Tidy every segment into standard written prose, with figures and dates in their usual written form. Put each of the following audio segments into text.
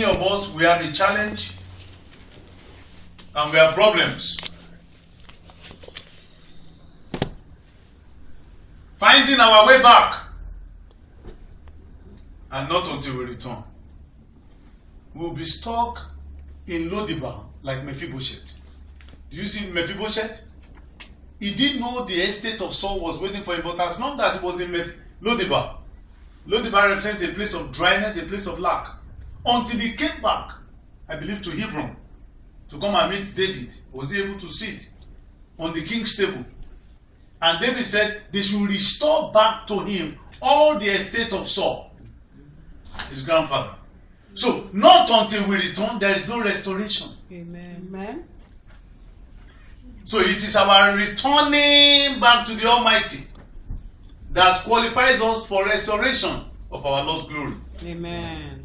many of us, we have a challenge and we have problems. Finding our way back, and not until we return. We will be stuck in Lo-debar like Mephibosheth. Do you see Mephibosheth? He didn't know the estate of Saul was waiting for him, but as long as he was in Lo-debar, Lo-debar represents a place of dryness, a place of lack. Until he came back, I believe, to Hebron to come and meet David, was he able to sit on the king's table. And David said they should restore back to him all the estate of Saul, his grandfather. So, not until we return, there is no restoration. Amen. Amen. So, it is our returning back to the Almighty that qualifies us for restoration of our lost glory. Amen.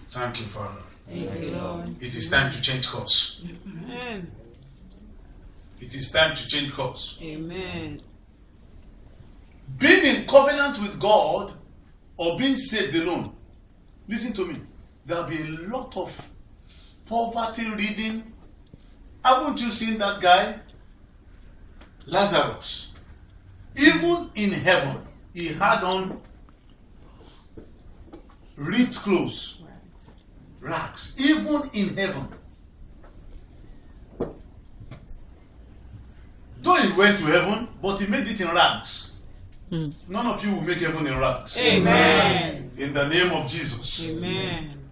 Thank you, Father. Thank you, Lord. It is time to change course. Amen. It is time to change course. Amen. Being in covenant with God or being saved alone. Listen to me. There will be a lot of poverty reading. Haven't you seen that guy? Lazarus. Even in heaven, he had on ripped clothes. Rags. Even in heaven. Though he went to heaven, but he made it in rags. None of you will make heaven in rags. Amen. In the name of Jesus. Amen.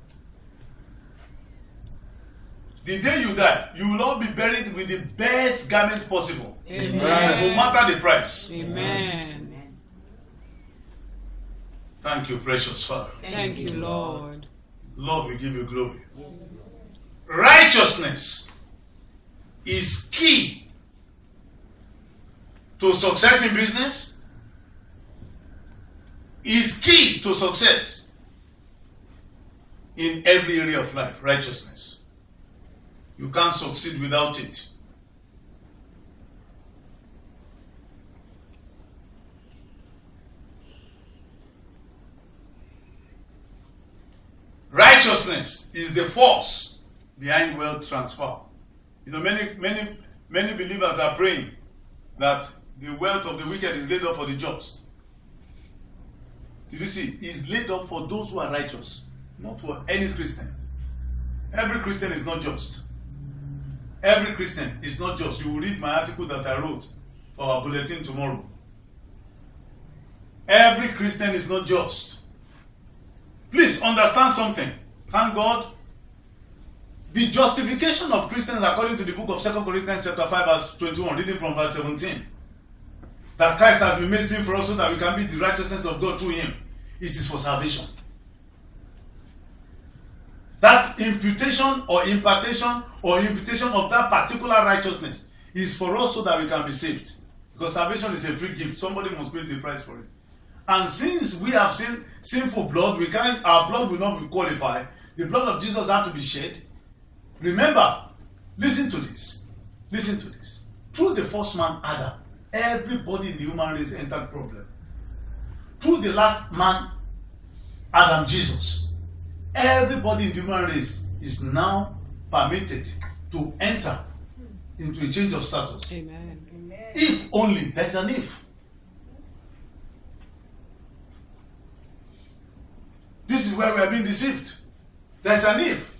The day you die, you will all be buried with the best garment possible. Amen. No matter the price. Amen. Thank you, precious Father. Thank you, Lord. Lord, we give you glory. Righteousness is key to success in business, is key to success in every area of life. Righteousness. You can't succeed without it. Righteousness is the force behind wealth transfer. You know, many believers are praying that the wealth of the wicked is laid up for the just. Did you see? It's laid up for those who are righteous, not for any Christian. Every Christian is not just. Every Christian is not just. You will read my article that I wrote for our bulletin tomorrow. Every Christian is not just. Please understand something. Thank God. The justification of Christians according to the book of 2 Corinthians chapter 5 verse 21, reading from verse 17. That Christ has been made sin for us so that we can be the righteousness of God through him. It is for salvation. That imputation or impartation or imputation of that particular righteousness is for us so that we can be saved. Because salvation is a free gift. Somebody must pay the price for it. And since we have seen sinful blood, our blood will not be qualified. The blood of Jesus had to be shed. Remember, listen to this. Listen to this. Through the first man, Adam, everybody in the human race entered problem. Through the last man, Adam, Jesus, everybody in the human race is now permitted to enter into a change of status. Amen. If only, there's an if. This is where we are being deceived. There's an if.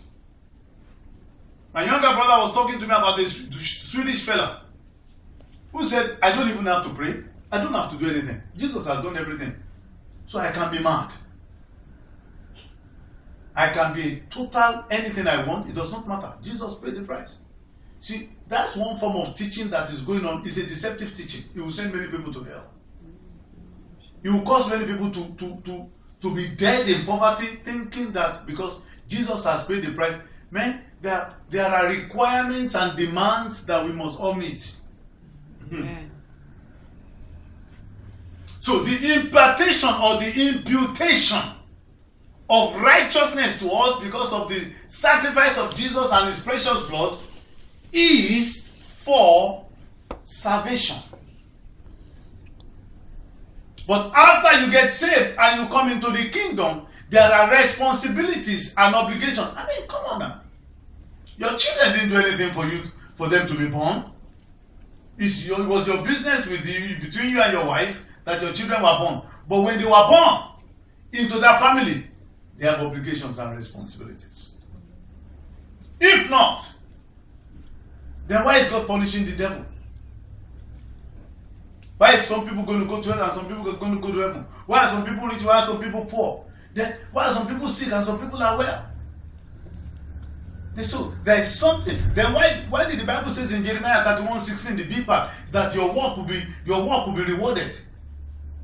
My younger brother was talking to me about a Swedish fella who said, I don't even have to pray. I don't have to do anything. Jesus has done everything. So I can be mad. I can be total anything I want. It does not matter. Jesus paid the price. See, that's one form of teaching that is going on. It's a deceptive teaching. It will send many people to hell. It will cause many people to be dead in poverty, thinking that because Jesus has paid the price. Man, there are requirements and demands that we must all meet. Amen. So the impartation or the imputation of righteousness to us because of the sacrifice of Jesus and his precious blood is for salvation. But after you get saved and you come into the kingdom, there are responsibilities and obligations. I mean, come on now. Your children didn't do anything for you, for them to be born. It was your business between you and your wife that your children were born. But when they were born into that family, they have obligations and responsibilities. If not, then why is God punishing the devil? Why is some people going to go to hell and some people are going to go to heaven? Why are some people rich? Why are some people poor? Then why are some people sick and some people are well? So there is something. Then why did the Bible says in Jeremiah 31:16, the B part, is that your work will be rewarded.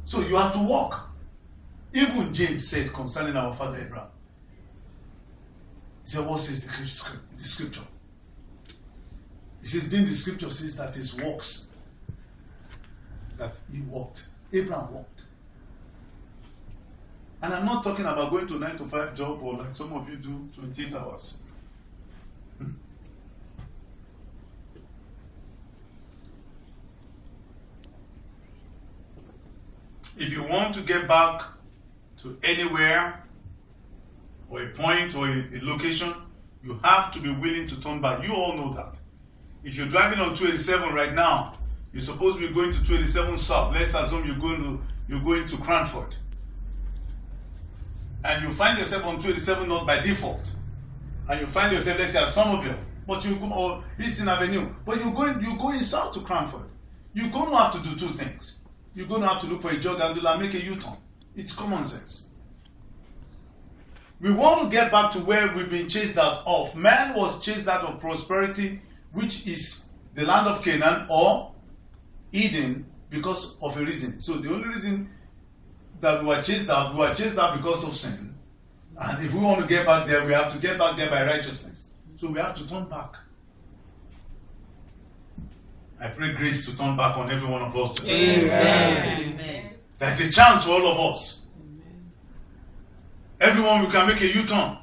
So you have to work. Even James said concerning our father Abraham, he said, what says the scripture? He says, then the scripture says that his works, that he walked. Abraham walked. And I'm not talking about going to 9 to 5 job or like some of you do 28 hours. If you want to get back to anywhere or a point or a location, you have to be willing to turn back. You all know that. If you're driving on 287 right now, you're supposed to be going to 287 South. Let's assume you're going to Cranford. And you find yourself on 287 North by default. And you find yourself, let's say, at Somerville, but you go, or Eastern Avenue, but you're going south to Cranford. You're going to have to do two things. You're going to have to look for a jog and make a U-turn. It's common sense. We want to get back to where we've been chased out of. Man was chased out of prosperity, which is the land of Canaan or Eden, because of a reason. So the only reason that we were chased out because of sin. And if we want to get back there, we have to get back there by righteousness. So we have to turn back. I pray grace to turn back on every one of us today. Amen. There's a chance for all of us. Amen. Everyone, we can make a U-turn.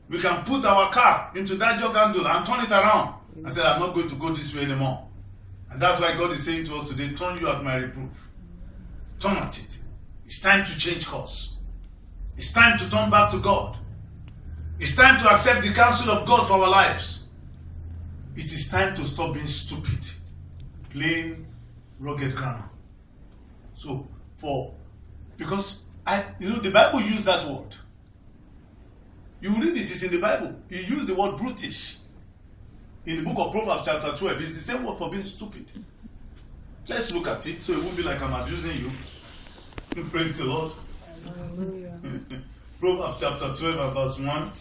We can put our car into that jog handle and turn it around. I said, I'm not going to go this way anymore. And that's why God is saying to us today, turn you at my reproof. Turn at it. It's time to change course. It's time to turn back to God. It's time to accept the counsel of God for our lives. It is time to stop being stupid. Plain, rugged grammar. So, because the Bible used that word. You read it, it's in the Bible. He used the word brutish. In the book of Proverbs chapter 12, it's the same word for being stupid. Let's look at it so it won't be like I'm abusing you. Praise the Lord. Hallelujah. Proverbs chapter 12 and verse 1.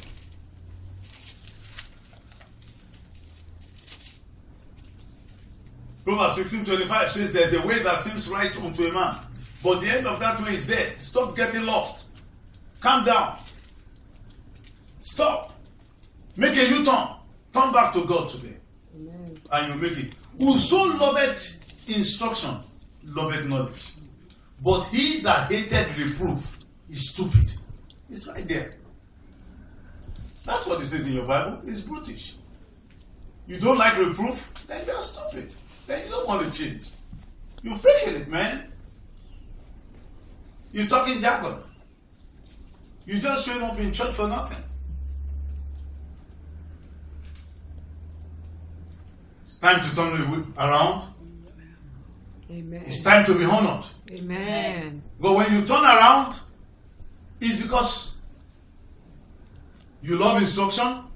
Proverbs 16:25 says there's a way that seems right unto a man, but the end of that way is death. Stop getting lost. Calm down. Stop. Make a U-turn. Turn back to God today. Amen. And you make it. Whoso loveth instruction, loveth knowledge. But he that hated reproof is stupid. It's right there. That's what it says in your Bible. It's brutish. You don't like reproof? Then you're stupid. Then you don't want to change. You're faking it, man. You're talking jargon. You're just showing up in church for nothing. It's time to turn around. Amen. It's time to be honored. Amen. But when you turn around, it's because you love instruction.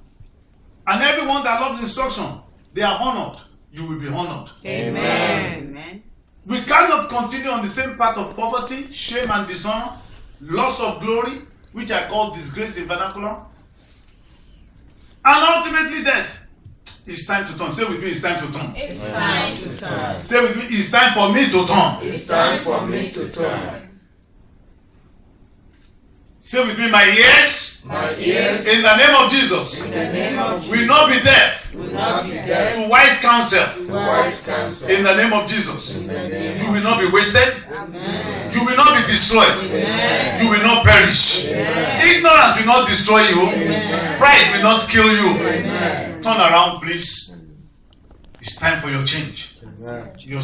And everyone that loves instruction, they are honored. You will be honored. Amen. Amen. We cannot continue on the same path of poverty, shame and dishonor, loss of glory, which I call disgrace in vernacular, and ultimately death. It's time to turn. Say with me, it's time to turn. It's time to turn. Say with me, it's time for me to turn. It's time for me to turn. Say with me, my ears, My ears, in the name of Jesus, in the name of Jesus, will not be deaf will not be deaf to wise counsel. to wise counsel. In the name of Jesus, In the name you will not be wasted. Amen. You will not be destroyed. Amen. You will not perish. Amen. Ignorance will not destroy you. Amen. Pride will not kill you. Amen. Turn around, please. It's time for your change. Amen. Your